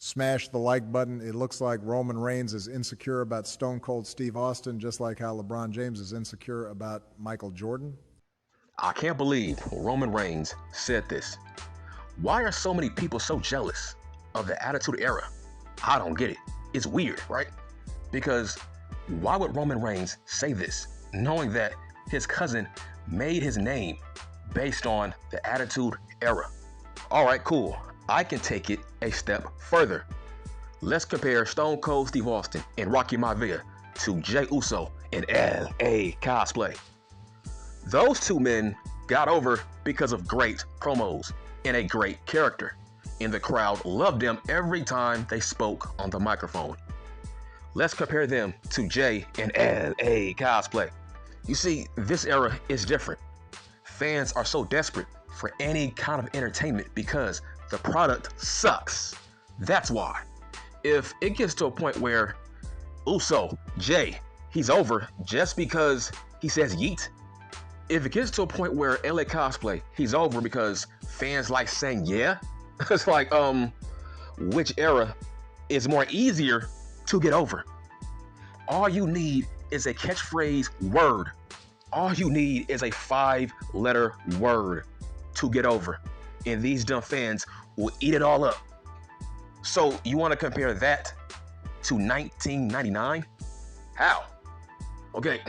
Smash the like button. It looks like Roman Reigns is insecure about Stone Cold Steve Austin, just like how LeBron James is insecure about Michael Jordan. I can't believe Roman Reigns said this. Why are so many people so jealous of the Attitude Era? I don't get it. It's weird, right? Because why would Roman Reigns say this, knowing that his cousin made his name based on the Attitude Era? All right, cool. I can take it a step further. Let's compare Stone Cold Steve Austin and Rocky Maivia to Jey Uso and LA Cosplay. Those two men got over because of great promos and a great character, and the crowd loved them every time they spoke on the microphone. Let's compare them to Jey and LA Cosplay. You see, this era is different. Fans are so desperate for any kind of entertainment because the product sucks. That's why. If it gets to a point where Uso, Jey, he's over just because he says yeet. If it gets to a point where LA Cosplay, he's over because fans like saying yeah. It's like, which era is more easier to get over? All you need is a catchphrase word. All you need is a 5-letter word to get over. And these dumb fans will eat it all up. So you want to compare that to 1999? How? Okay,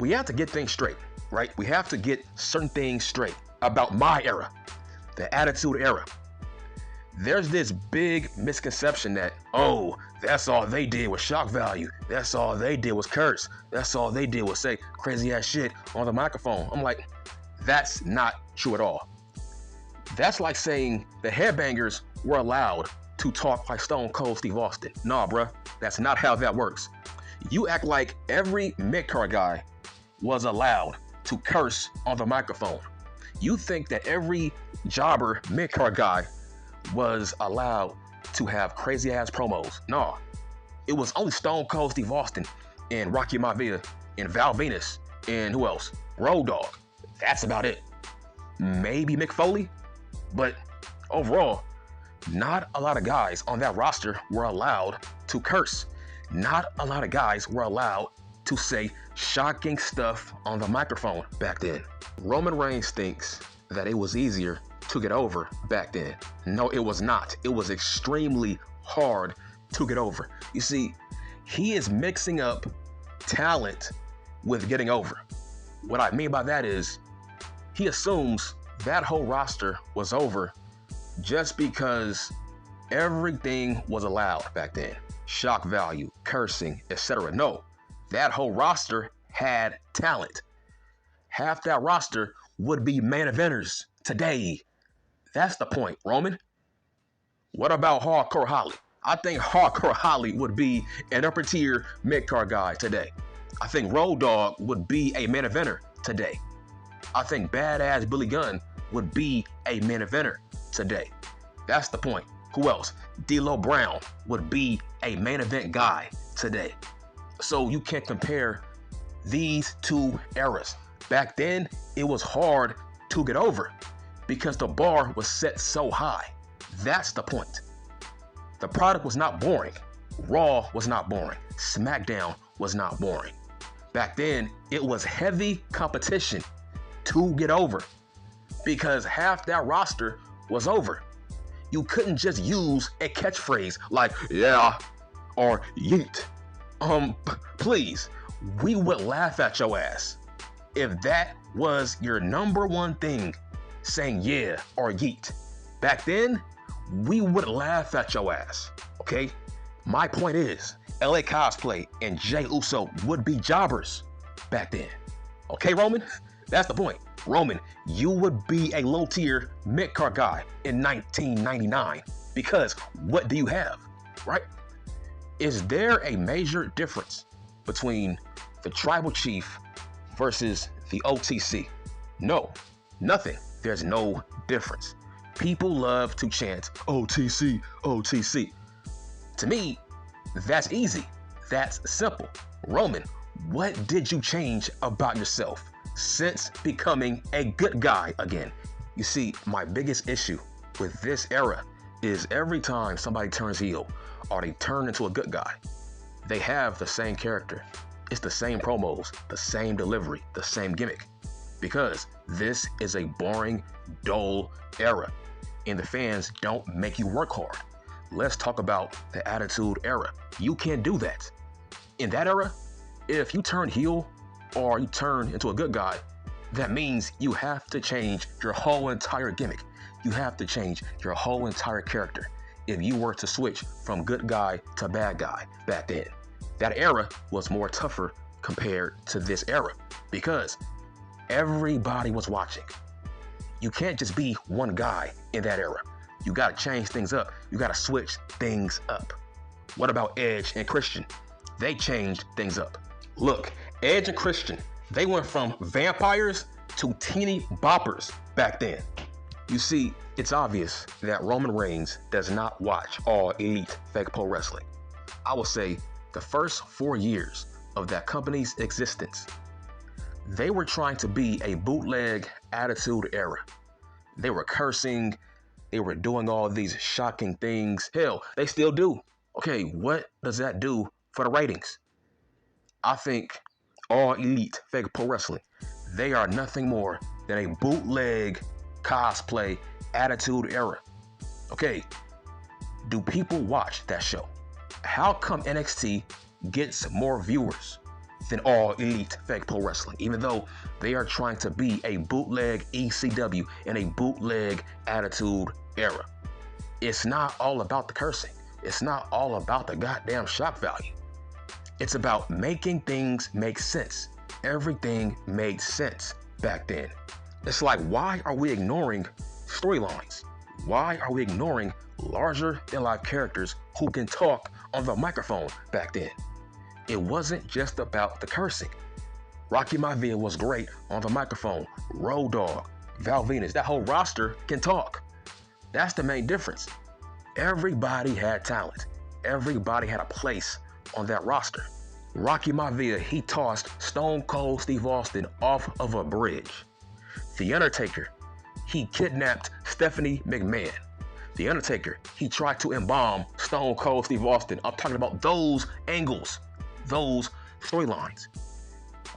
we have to get things straight, right? We have to get certain things straight about my era, the Attitude Era. There's this big misconception that, oh, that's all they did was shock value. That's all they did was curse. That's all they did was say crazy ass shit on the microphone. I'm like, that's not true at all. That's like saying the Headbangers were allowed to talk like Stone Cold Steve Austin. Nah, bruh, that's not how that works. You act like every mid-card guy was allowed to curse on the microphone. You think that every jobber mid-card guy was allowed to have crazy ass promos. No, it was only Stone Cold Steve Austin and Rocky Maivia and Val Venus and who else? Road Dogg. That's about it. Maybe Mick Foley, but overall, not a lot of guys on that roster were allowed to curse. Not a lot of guys were allowed to say shocking stuff on the microphone back then. Roman Reigns thinks that it was easier to get over back then. No, it was not. It was extremely hard to get over. You see, he is mixing up talent with getting over. What I mean by that is he assumes that whole roster was over just because everything was allowed back then. Shock value, cursing, etc. No, that whole roster had talent. Half that roster would be main eventers today. That's the point, Roman. What about Hardcore Holly? I think Hardcore Holly would be an upper tier mid-card guy today. I think Road Dogg would be a main eventer today. I think Badass Billy Gunn would be a main eventer today. That's the point. Who else? D'Lo Brown would be a main event guy today. So you can't compare these two eras. Back then, it was hard to get over because the bar was set so high. That's the point. The product was not boring. Raw was not boring. SmackDown was not boring. Back then, it was heavy competition to get over because half that roster was over. You couldn't just use a catchphrase like, yeah, or yeet. Please, we would laugh at your ass if that was your number one thing, saying yeah or yeet. Back then, we would laugh at your ass, okay? My point is, LA Cosplay and Jey Uso would be jobbers back then. Okay, Roman? That's the point. Roman, you would be a low-tier mid-card guy in 1999 because what do you have, right? Is there a major difference between the Tribal Chief versus the OTC? No, nothing. There's no difference. People love to chant OTC, OTC. To me, that's easy. That's simple. Roman, what did you change about yourself since becoming a good guy again? You see, my biggest issue with this era is every time somebody turns heel or they turn into a good guy, they have the same character. It's the same promos, the same delivery, the same gimmick. Because this is a boring, dull era, and the fans don't make you work hard. Let's talk about the Attitude Era. You can't do that. In that era, if you turn heel or you turn into a good guy, that means you have to change your whole entire gimmick. You have to change your whole entire character if you were to switch from good guy to bad guy back then. That era was more tougher compared to this era because everybody was watching. You can't just be one guy in that era. You got to change things up. You got to switch things up. What about Edge and Christian? They changed things up. Look, Edge and Christian, they went from vampires to teeny boppers back then. You see, it's obvious that Roman Reigns does not watch All Elite Fake Pro Wrestling. I will say the first 4 years of that company's existence, they were trying to be a bootleg Attitude Era. They were cursing. They were doing all these shocking things. Hell, they still do. Okay, what does that do for the ratings? I think All Elite Fake Pro Wrestling, they are nothing more than a bootleg cosplay Attitude Era. Okay, do people watch that show? How come NXT gets more viewers than All Elite Fake Pro Wrestling, even though they are trying to be a bootleg ECW and a bootleg Attitude Era? It's not all about the cursing. It's not all about the goddamn shock value. It's about making things make sense. Everything made sense back then. It's like, why are we ignoring storylines? Why are we ignoring larger than life characters who can talk on the microphone back then? It wasn't just about the cursing. Rocky Maivia was great on the microphone. Road Dogg, Val Venus, that whole roster can talk. That's the main difference. Everybody had talent. Everybody had a place on that roster. Rocky Maivia, he tossed Stone Cold Steve Austin off of a bridge. The Undertaker, he kidnapped Stephanie McMahon. The Undertaker, he tried to embalm Stone Cold Steve Austin. I'm talking about those angles, those storylines.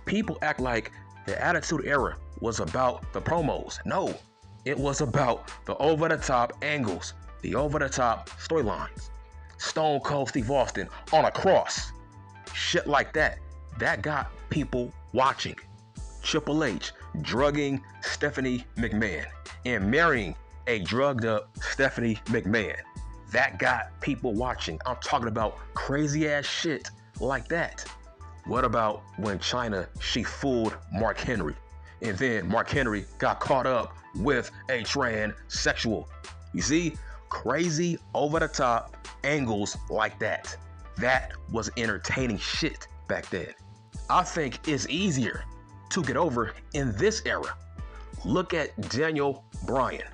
People act like the Attitude Era was about the promos. No, it was about the over-the-top angles, the over-the-top storylines. Stone Cold Steve Austin on a cross. Shit like that. That got people watching. Triple H drugging Stephanie McMahon and marrying a drugged up Stephanie McMahon. That got people watching. I'm talking about crazy ass shit like that. What about when Chyna, she fooled Mark Henry, and then Mark Henry got caught up with a transsexual? You see, crazy over the top angles like that. That was entertaining shit back then. I think it's easier to get over in this era. Look at Daniel Bryan.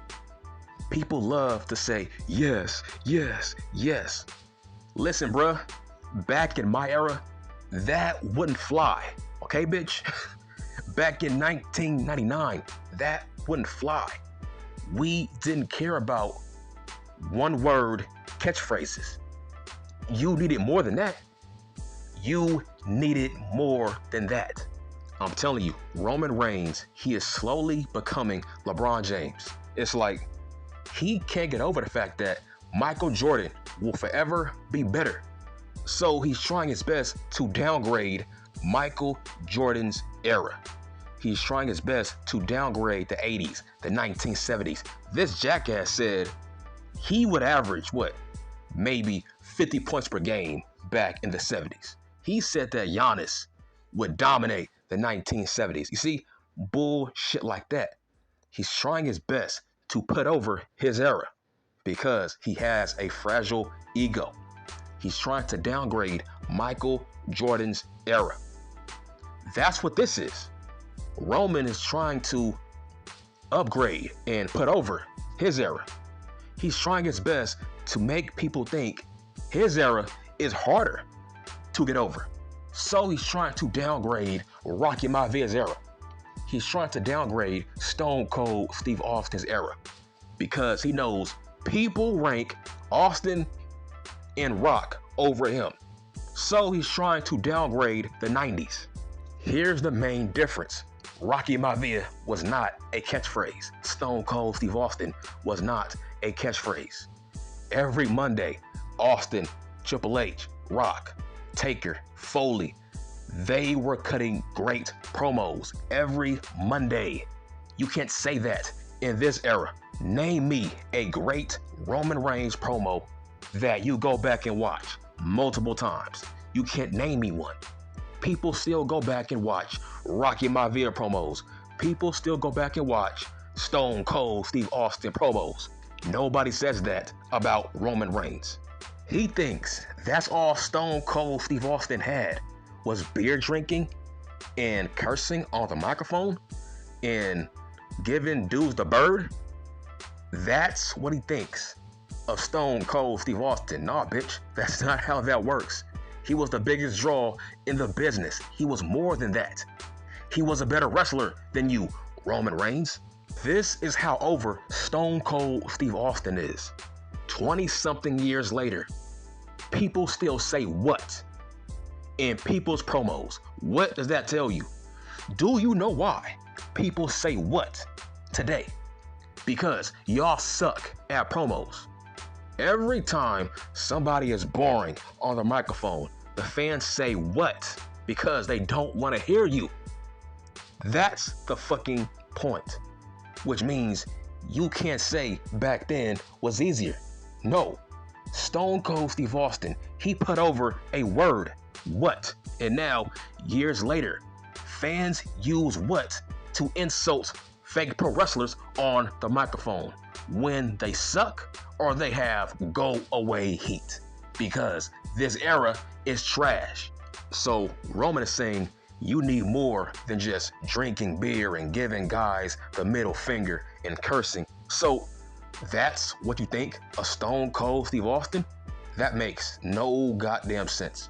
People love to say, yes, yes, yes. Listen, bruh, back in my era, that wouldn't fly. Okay, bitch? Back in 1999, that wouldn't fly. We didn't care about one-word catchphrases. You needed more than that. You needed more than that. I'm telling you, Roman Reigns, he is slowly becoming LeBron James. It's like he can't get over the fact that Michael Jordan will forever be better. So he's trying his best to downgrade Michael Jordan's era. He's trying his best to downgrade the 80s, the 1970s. This jackass said he would average, what, maybe 50 points per game back in the 70s. He said that Giannis would dominate the 1970s. You see, bullshit like that. He's trying his best to put over his era because he has a fragile ego. He's trying to downgrade Michael Jordan's era. That's what this is. Roman is trying to upgrade and put over his era. He's trying his best to make people think his era is harder to get over. So he's trying to downgrade Rocky Maivia's era. He's trying to downgrade Stone Cold Steve Austin's era because he knows People rank Austin and Rock over him. So he's trying to downgrade the 90s. Here's the main difference. Rocky Maivia was not a catchphrase. Stone Cold Steve Austin was not a catchphrase. Every Monday, Austin, Triple H, Rock, Taker, Foley, they were cutting great promos every Monday. You can't say that in this era. Name me a great Roman Reigns promo that you go back and watch multiple times. You can't name me one. People still go back and watch Rocky Maivia promos. People still go back and watch Stone Cold Steve Austin promos. Nobody says that about Roman Reigns. He thinks that's all Stone Cold Steve Austin had was beer drinking and cursing on the microphone and giving dudes the bird. That's what he thinks of Stone Cold Steve Austin. Nah, bitch, that's not how that works. He was the biggest draw in the business. He was more than that. He was a better wrestler than you, Roman Reigns. This is how over Stone Cold Steve Austin is. 20-something years later, people still say what in people's promos. What does that tell you? Do you know why people say what today? Because y'all suck at promos. Every time somebody is boring on the microphone, the fans say what because they don't want to hear you. That's the fucking point. Which means you can't say back then was easier. No. Stone Cold Steve Austin, he put over a word, what. And now, years later, fans use what to insult fake pro wrestlers on the microphone when they suck or they have go away heat, because this era is trash. So Roman is saying you need more than just drinking beer and giving guys the middle finger and cursing. So that's what you think of Stone Cold Steve Austin? That makes no goddamn sense,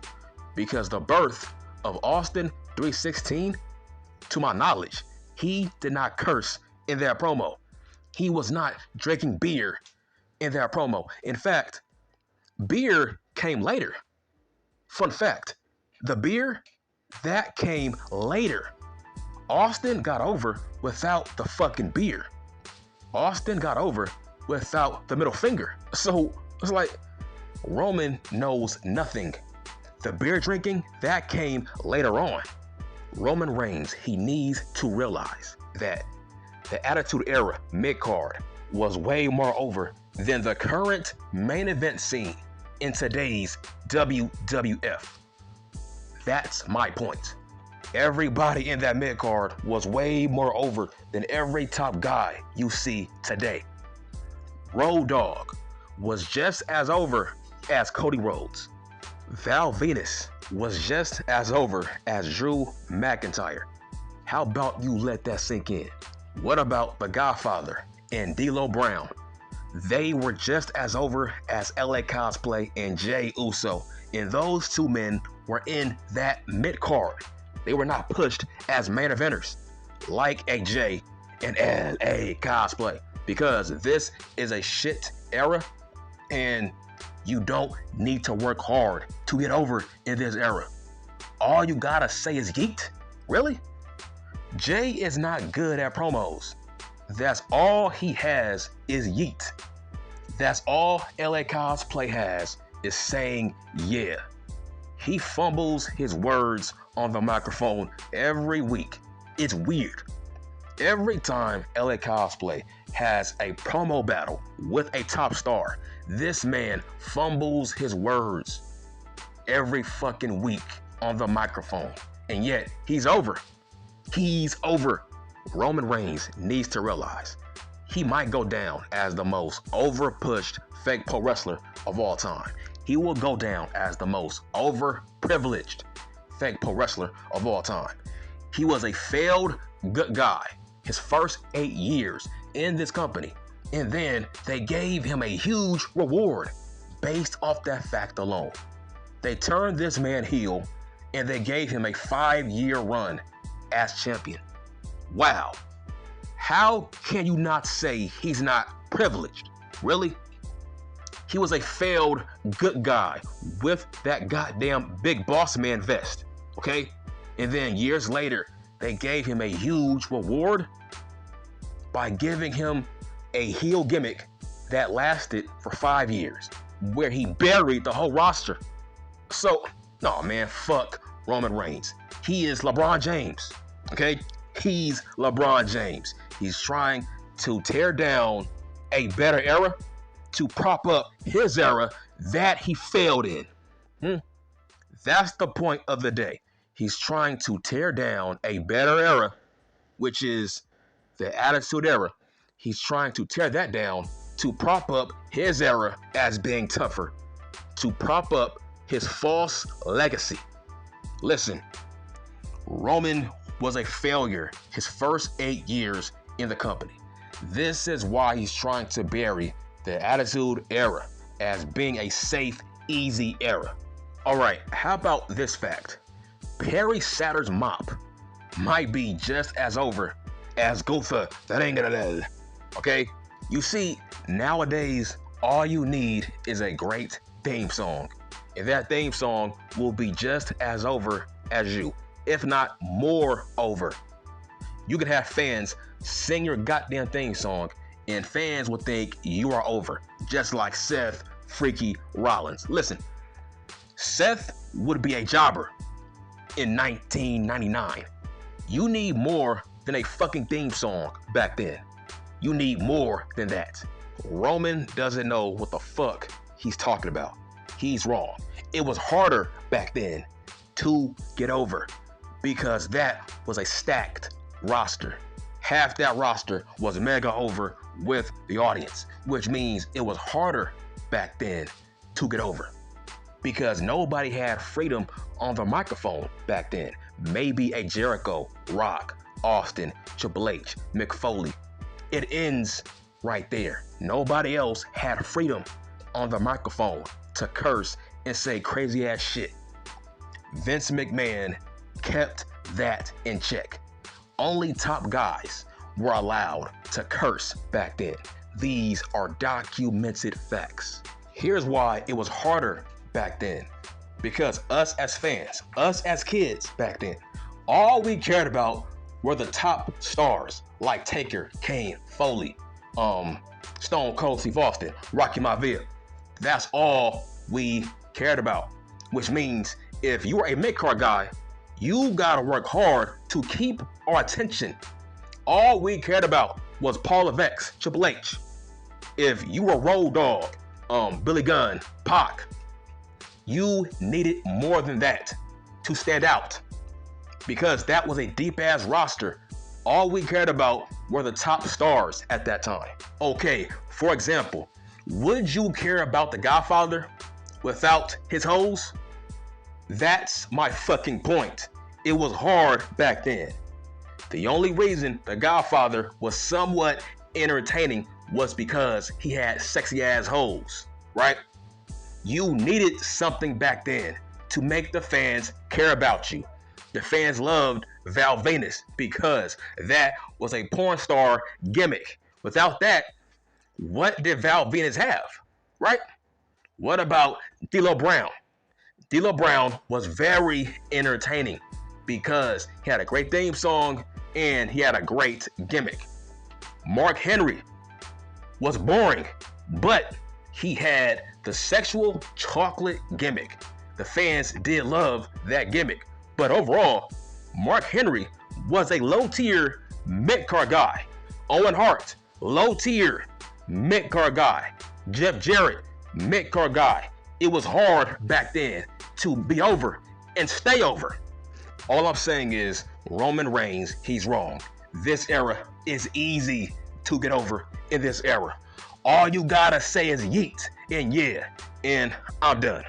because the birth of Austin 316, to my knowledge, he did not curse in that promo. He was not drinking beer in that promo. In fact, beer came later. Fun fact, the beer, that came later. Austin got over without the fucking beer. Austin got over without the middle finger. So it's like Roman knows nothing. The beer drinking, that came later on. Roman Reigns, he needs to realize that the Attitude Era mid-card was way more over than the current main event scene in today's WWF. That's my point. Everybody in that mid-card was way more over than every top guy you see today. Road Dogg was just as over as Cody Rhodes. Val Venus was just as over as Drew McIntyre. How about you let that sink in? What about The Godfather and D'Lo Brown? They were just as over as LA Cosplay and Jey Uso, and those two men were in that mid-card. They were not pushed as main eventers like AJ and LA Cosplay, because this is a shit era and you don't need to work hard to get over in this era. All you gotta say is yeet? Really? Jay is not good at promos. That's all he has is yeet. That's all LA Cosplay has is saying yeah. He fumbles his words on the microphone every week. It's weird. Every time LA Cosplay has a promo battle with a top star, this man fumbles his words every fucking week on the microphone. And yet, he's over. He's over. Roman Reigns needs to realize he might go down as the most over-pushed fake pro wrestler of all time. He will go down as the most over-privileged fake pro wrestler of all time. He was a failed good guy his first 8 years in this company, and then they gave him a huge reward based off that fact alone. They turned this man heel and they gave him a 5-year run as champion. Wow. How can you not say he's not privileged? Really? He was a failed good guy with that goddamn big boss man vest, okay? And then years later, they gave him a huge reward by giving him a heel gimmick that lasted for 5 years, where he buried the whole roster. So, no man, fuck Roman Reigns. He is LeBron James, okay? He's LeBron James. He's trying to tear down a better era to prop up his era that he failed in. That's the point of the day. He's trying to tear down a better era, which is the Attitude Era. He's trying to tear that down to prop up his era as being tougher, to prop up his false legacy. Listen, Roman was a failure his first 8 years in the company. This is why he's trying to bury the Attitude Era as being a safe, easy era. All right, how about this fact? Perry Saturn's mop might be just as over as Gunther the Ring. Okay? You see, nowadays, all you need is a great theme song. And that theme song will be just as over as you, if not more over. You can have fans sing your goddamn theme song, and fans will think you are over, just like Seth Freaky Rollins. Listen, Seth would be a jobber in 1999. You need more than a fucking theme song back then. You need more than that. Roman doesn't know what the fuck he's talking about. He's wrong. It was harder back then to get over because that was a stacked roster. Half that roster was mega over with the audience, which means it was harder back then to get over because nobody had freedom on the microphone back then. Maybe a Jericho, Rock, Austin, Triple H, Mick Foley. It ends right there. Nobody else had freedom on the microphone to curse and say crazy ass shit. Vince McMahon kept that in check. Only top guys were allowed to curse back then. These are documented facts. Here's why it was harder back then. Because us as fans, us as kids back then, all we cared about were the top stars like Taker, Kane, Foley, Stone Cold Steve Austin, Rocky Maivia. That's all we cared about. Which means if you are a mid-card guy, you gotta work hard to keep our attention. All we cared about was Paul Levesque, Triple H. If you were Road Dogg, Billy Gunn, Pac, you needed more than that to stand out because that was a deep-ass roster. All we cared about were the top stars at that time. Okay, for example, would you care about The Godfather without his hoes? That's my fucking point. It was hard back then. The only reason The Godfather was somewhat entertaining was because he had sexy ass hoes, right? You needed something back then to make the fans care about you. The fans loved Val Venus because that was a porn star gimmick. Without that, what did Val Venus have, right? What about D'Lo Brown? D'Lo Brown was very entertaining because he had a great theme song and he had a great gimmick. Mark Henry was boring, but he had the sexual chocolate gimmick. The fans did love that gimmick. But overall, Mark Henry was a low-tier mid-card guy. Owen Hart, low-tier mid-card guy. Jeff Jarrett, mid-card guy. It was hard back then to be over and stay over. All I'm saying is Roman Reigns, he's wrong. This era is easy to get over in this era. All you gotta say is yeet and yeah, and I'm done.